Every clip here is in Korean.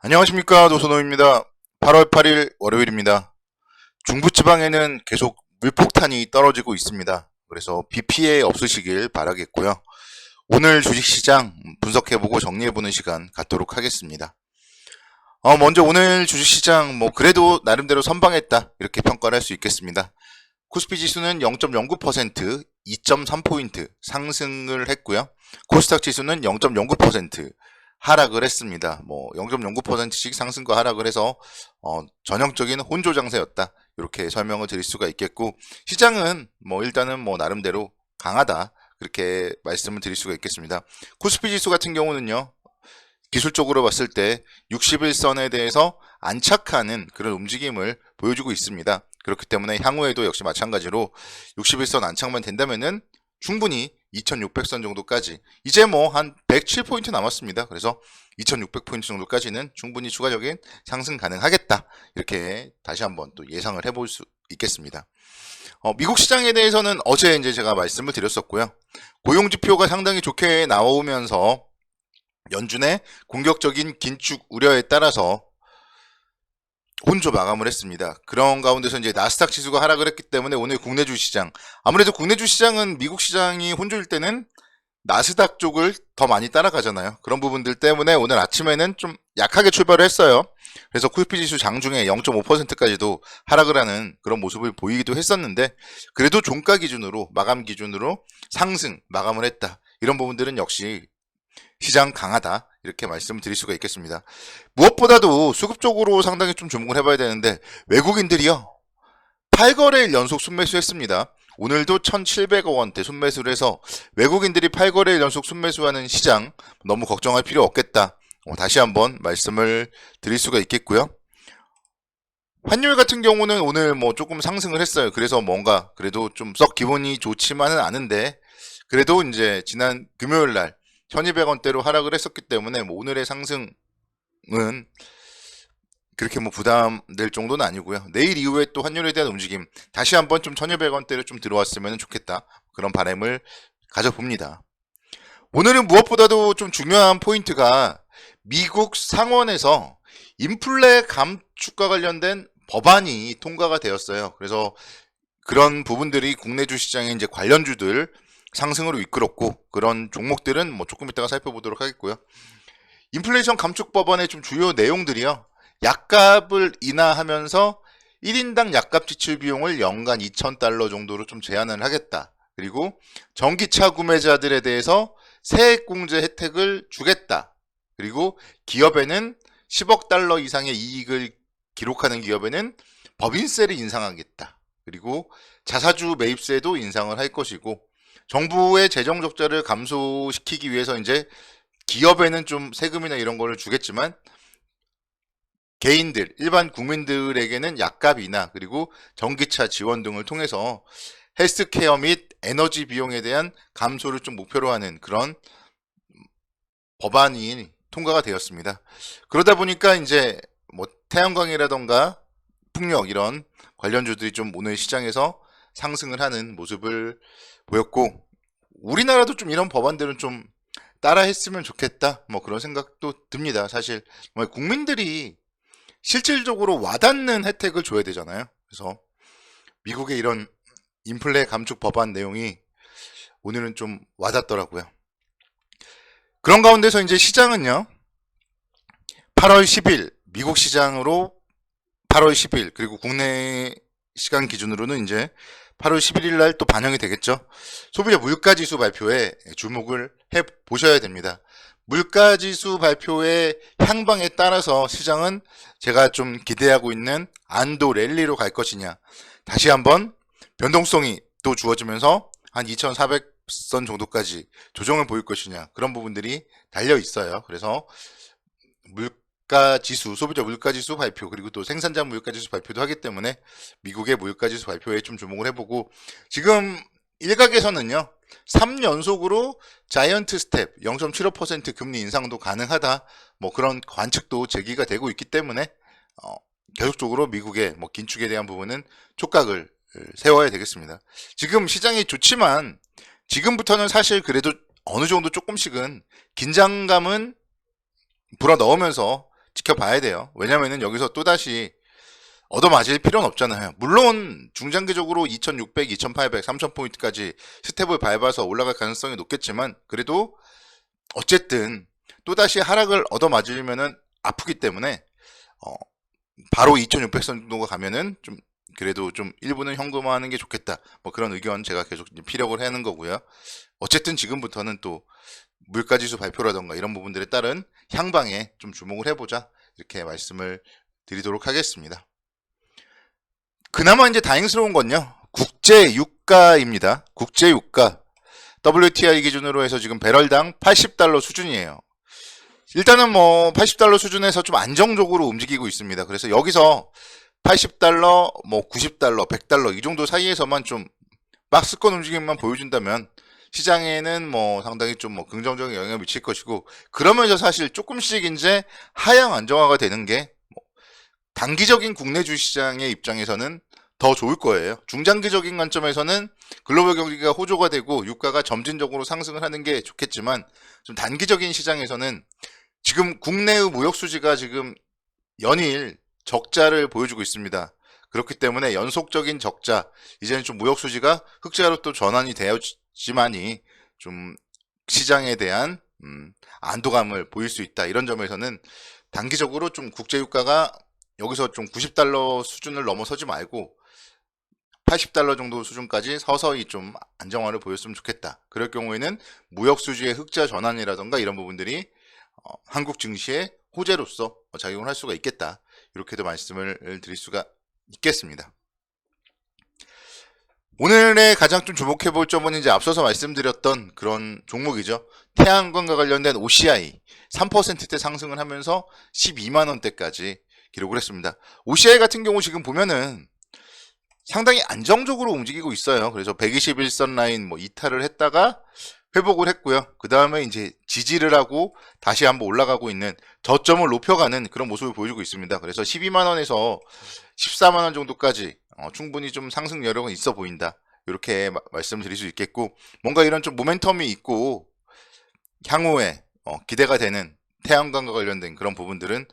안녕하십니까, 노선호입니다. 8월 8일 월요일입니다. 중부지방에는 계속 물폭탄이 떨어지고 있습니다. 그래서 비 피해 없으시길 바라겠고요. 오늘 주식시장 분석해보고 정리해보는 시간 갖도록 하겠습니다. 먼저 오늘 주식시장 그래도 나름대로 선방했다 이렇게 평가를 할 수 있겠습니다. 코스피 지수는 0.09%, 2.3포인트 상승을 했고요. 코스닥 지수는 0.09% 하락을 했습니다. 0.09%씩 상승과 하락을 해서 전형적인 혼조 장세였다 이렇게 설명을 드릴 수가 있겠고, 시장은 일단은 나름대로 강하다 그렇게 말씀을 드릴 수가 있겠습니다. 코스피 지수 같은 경우는요, 기술적으로 봤을 때 61선에 대해서 안착하는 그런 움직임을 보여주고 있습니다. 그렇기 때문에 향후에도 역시 마찬가지로 61선 안착만 된다면은 충분히 2600선 정도까지, 이제 한 107포인트 남았습니다. 그래서 2600포인트 정도까지는 충분히 추가적인 상승 가능하겠다 이렇게 다시 한번 또 예상을 해볼 수 있겠습니다. 미국 시장에 대해서는 어제 이제 제가 말씀을 드렸었고요. 고용지표가 상당히 좋게 나오면서 연준의 공격적인 긴축 우려에 따라서 혼조 마감을 했습니다. 그런 가운데서 이제 나스닥 지수가 하락을 했기 때문에 오늘 국내 주시장, 아무래도 국내 주시장은 미국 시장이 혼조일 때는 나스닥 쪽을 더 많이 따라가잖아요. 그런 부분들 때문에 오늘 아침에는 좀 약하게 출발을 했어요. 그래서 코스피 지수 장중에 0.5%까지도 하락을 하는 그런 모습을 보이기도 했었는데, 그래도 종가 기준으로 마감 기준으로 상승 마감을 했다. 이런 부분들은 역시 시장 강하다 이렇게 말씀을 드릴 수가 있겠습니다. 무엇보다도 수급적으로 상당히 좀 주목을 해봐야 되는데, 외국인들이요 8거래일 연속 순매수 했습니다. 오늘도 1,700억 원대 순매수를 해서 외국인들이 8거래일 연속 순매수하는 시장 너무 걱정할 필요 없겠다 다시 한번 말씀을 드릴 수가 있겠고요. 환율 같은 경우는 오늘 조금 상승을 했어요. 그래서 뭔가 그래도 좀 썩 기분이 좋지만은 않은데, 그래도 이제 지난 금요일 날 1200원대로 하락을 했었기 때문에 오늘의 상승은 그렇게 부담될 정도는 아니고요. 내일 이후에 또 환율에 대한 움직임 다시 한번 좀 1200원대로 좀 들어왔으면 좋겠다 그런 바람을 가져봅니다. 오늘은 무엇보다도 좀 중요한 포인트가 미국 상원에서 인플레 감축과 관련된 법안이 통과가 되었어요. 그래서 그런 부분들이 국내 주시장의 이제 관련주들 상승으로 이끌었고, 그런 종목들은 조금 이따가 살펴보도록 하겠고요. 인플레이션 감축 법안의 좀 주요 내용들이요, 약값을 인하하면서 1인당 약값 지출 비용을 연간 2,000달러 정도로 좀 제한을 하겠다. 그리고 전기차 구매자들에 대해서 세액 공제 혜택을 주겠다. 그리고 기업에는 10억 달러 이상의 이익을 기록하는 기업에는 법인세를 인상하겠다. 그리고 자사주 매입세도 인상을 할 것이고, 정부의 재정 적자를 감소시키기 위해서 이제 기업에는 좀 세금이나 이런 거를 주겠지만 개인들, 일반 국민들에게는 약값 인하 그리고 전기차 지원 등을 통해서 헬스케어 및 에너지 비용에 대한 감소를 좀 목표로 하는 그런 법안이 통과가 되었습니다. 그러다 보니까 이제 태양광이라던가 풍력 이런 관련주들이 좀 오늘 시장에서 상승을 하는 모습을 보였고, 우리나라도 좀 이런 법안들은 좀 따라 했으면 좋겠다 그런 생각도 듭니다. 사실 국민들이 실질적으로 와닿는 혜택을 줘야 되잖아요. 그래서 미국의 이런 인플레 감축 법안 내용이 오늘은 좀 와닿더라고요. 그런 가운데서 이제 시장은요 8월 10일 미국 시장으로 8월 10일 그리고 국내 시간 기준으로는 이제 8월 11일 날 또 반영이 되겠죠. 소비자 물가지수 발표에 주목을 해 보셔야 됩니다. 물가지수 발표의 향방에 따라서 시장은 제가 좀 기대하고 있는 안도 랠리로 갈 것이냐, 다시 한번 변동성이 또 주어지면서 한 2,400선 정도까지 조정을 보일 것이냐, 그런 부분들이 달려 있어요. 그래서 물가지수, 소비자 물가지수 발표 그리고 또 생산자 물가지수 발표도 하기 때문에 미국의 물가지수 발표에 좀 주목을 해보고, 지금 일각에서는요 3연속으로 자이언트 스텝 0.75% 금리 인상도 가능하다 그런 관측도 제기가 되고 있기 때문에 계속적으로 미국의 긴축에 대한 부분은 촉각을 세워야 되겠습니다. 지금 시장이 좋지만 지금부터는 사실 그래도 어느 정도 조금씩은 긴장감은 불어넣으면서 지켜봐야 돼요. 왜냐면은 여기서 또다시 얻어맞을 필요는 없잖아요. 물론 중장기적으로 2600, 2800, 3000포인트까지 스텝을 밟아서 올라갈 가능성이 높겠지만 그래도 어쨌든 또다시 하락을 얻어맞으면은 아프기 때문에 바로 2600선 정도가 가면은 좀 그래도 좀 일부는 현금화하는 게 좋겠다. 뭐 그런 의견 제가 계속 피력을 하는 거고요. 어쨌든 지금부터는 또 물가지수 발표라던가 이런 부분들에 따른 향방에 좀 주목을 해보자. 이렇게 말씀을 드리도록 하겠습니다. 그나마 이제 다행스러운 건요. 국제 유가입니다. 국제 유가. WTI 기준으로 해서 지금 배럴당 80달러 수준이에요. 일단은 뭐 80달러 수준에서 좀 안정적으로 움직이고 있습니다. 그래서 여기서 80달러, 뭐 90달러, 100달러 이 정도 사이에서만 좀 박스권 움직임만 보여준다면 시장에는 뭐 상당히 좀 뭐 긍정적인 영향을 미칠 것이고, 그러면서 사실 조금씩 이제 하향 안정화가 되는 게 단기적인 국내 주시장의 입장에서는 더 좋을 거예요. 중장기적인 관점에서는 글로벌 경기가 호조가 되고 유가가 점진적으로 상승을 하는 게 좋겠지만, 좀 단기적인 시장에서는 지금 국내의 무역 수지가 지금 연일 적자를 보여주고 있습니다. 그렇기 때문에 연속적인 적자, 이제는 좀 무역 수지가 흑자로 또 전환이 되었지만이 좀 시장에 대한 안도감을 보일 수 있다. 이런 점에서는 단기적으로 좀 국제유가가 여기서 좀 90달러 수준을 넘어서지 말고 80달러 정도 수준까지 서서히 좀 안정화를 보였으면 좋겠다. 그럴 경우에는 무역 수지의 흑자 전환이라던가 이런 부분들이 한국 증시의 호재로서 작용을 할 수가 있겠다. 이렇게도 말씀을 드릴 수가 있겠습니다. 오늘의 가장 좀 주목해 볼 점은 이제 앞서서 말씀드렸던 그런 종목이죠. 태양광과 관련된 OCI 3%대 상승을 하면서 12만원대까지 기록을 했습니다. OCI 같은 경우 지금 보면은 상당히 안정적으로 움직이고 있어요. 그래서 121선 라인 뭐 이탈을 했다가 회복을 했고요. 그 다음에 이제 지지를 하고 다시 한번 올라가고 있는, 저점을 높여가는 그런 모습을 보여주고 있습니다. 그래서 12만원에서 14만원 정도까지 충분히 좀 상승 여력은 있어 보인다. 이렇게 말씀드릴 수 있겠고, 뭔가 이런 좀 모멘텀이 있고 향후에 기대가 되는 태양광과 관련된 그런 부분들은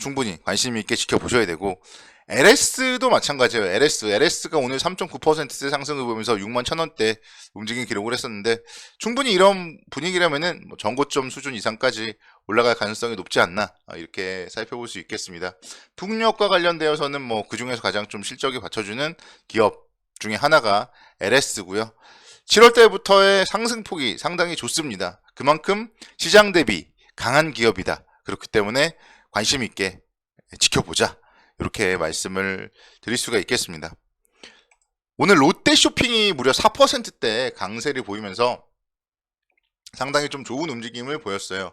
충분히 관심 있게 지켜보셔야 되고, LS도 마찬가지예요. LS가 오늘 3.9% 상승을 보면서 6만 1,000원대 움직임 기록을 했었는데, 충분히 이런 분위기라면은 뭐 전고점 수준 이상까지 올라갈 가능성이 높지 않나, 이렇게 살펴볼 수 있겠습니다. 풍력과 관련되어서는 뭐 그 중에서 가장 좀 실적이 받쳐주는 기업 중에 하나가 LS고요. 7월 달부터의 상승폭이 상당히 좋습니다. 그만큼 시장 대비 강한 기업이다. 그렇기 때문에 관심 있게 지켜보자. 이렇게 말씀을 드릴 수가 있겠습니다. 오늘 롯데쇼핑이 무려 4%대 강세를 보이면서 상당히 좀 좋은 움직임을 보였어요.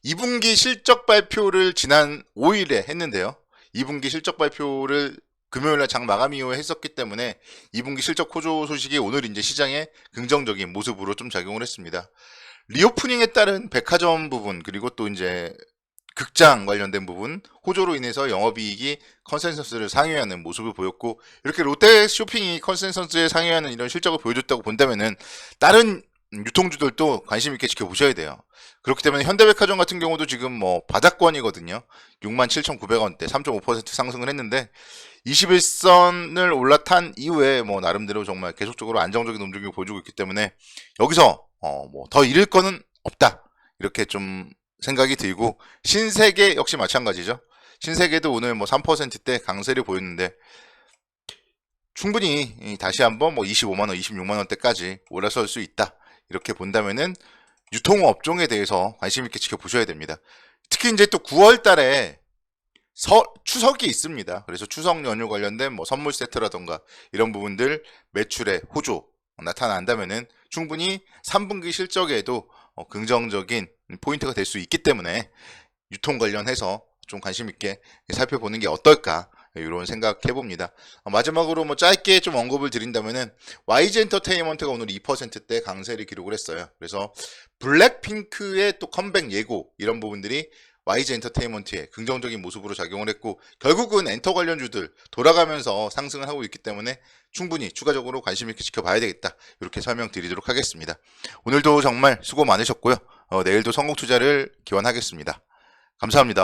2분기 실적 발표를 지난 5일에 했는데요. 2분기 실적 발표를 금요일날 장 마감 이후에 했었기 때문에 2분기 실적 호조 소식이 오늘 이제 시장에 긍정적인 모습으로 좀 작용을 했습니다. 리오프닝에 따른 백화점 부분, 그리고 또 이제 극장 관련된 부분 호조로 인해서 영업이익이 컨센서스를 상회하는 모습을 보였고, 이렇게 롯데쇼핑이 컨센서스에 상회하는 이런 실적을 보여줬다고 본다면은 다른 유통주들도 관심 있게 지켜보셔야 돼요. 그렇기 때문에 현대백화점 같은 경우도 지금 뭐 바닥권이거든요. 67,900원대 3.5% 상승을 했는데 21선을 올라탄 이후에 뭐 나름대로 정말 계속적으로 안정적인 움직임을 보여주고 있기 때문에 여기서 뭐 더 잃을 거는 없다, 이렇게 좀 생각이 들고, 신세계 역시 마찬가지죠. 신세계도 오늘 뭐 3%대 강세를 보였는데 충분히 다시 한번 뭐 25만원, 26만원대까지 올라설 수 있다. 이렇게 본다면은 유통업종에 대해서 관심 있게 지켜보셔야 됩니다. 특히 이제 또 9월 달에 추석이 있습니다. 그래서 추석 연휴 관련된 뭐 선물 세트라던가 이런 부분들 매출의 호조 나타난다면은 충분히 3분기 실적에도 긍정적인 포인트가 될 수 있기 때문에 유통 관련해서 좀 관심 있게 살펴보는 게 어떨까, 이런 생각 해봅니다. 마지막으로 뭐 짧게 좀 언급을 드린다면은 YG 엔터테인먼트가 오늘 2%대 강세를 기록을 했어요. 그래서 블랙핑크의 또 컴백 예고, 이런 부분들이 YG 엔터테인먼트의 긍정적인 모습으로 작용을 했고, 결국은 엔터 관련주들 돌아가면서 상승을 하고 있기 때문에 충분히 추가적으로 관심 있게 지켜봐야 되겠다, 이렇게 설명드리도록 하겠습니다. 오늘도 정말 수고 많으셨고요. 내일도 성공 투자를 기원하겠습니다. 감사합니다.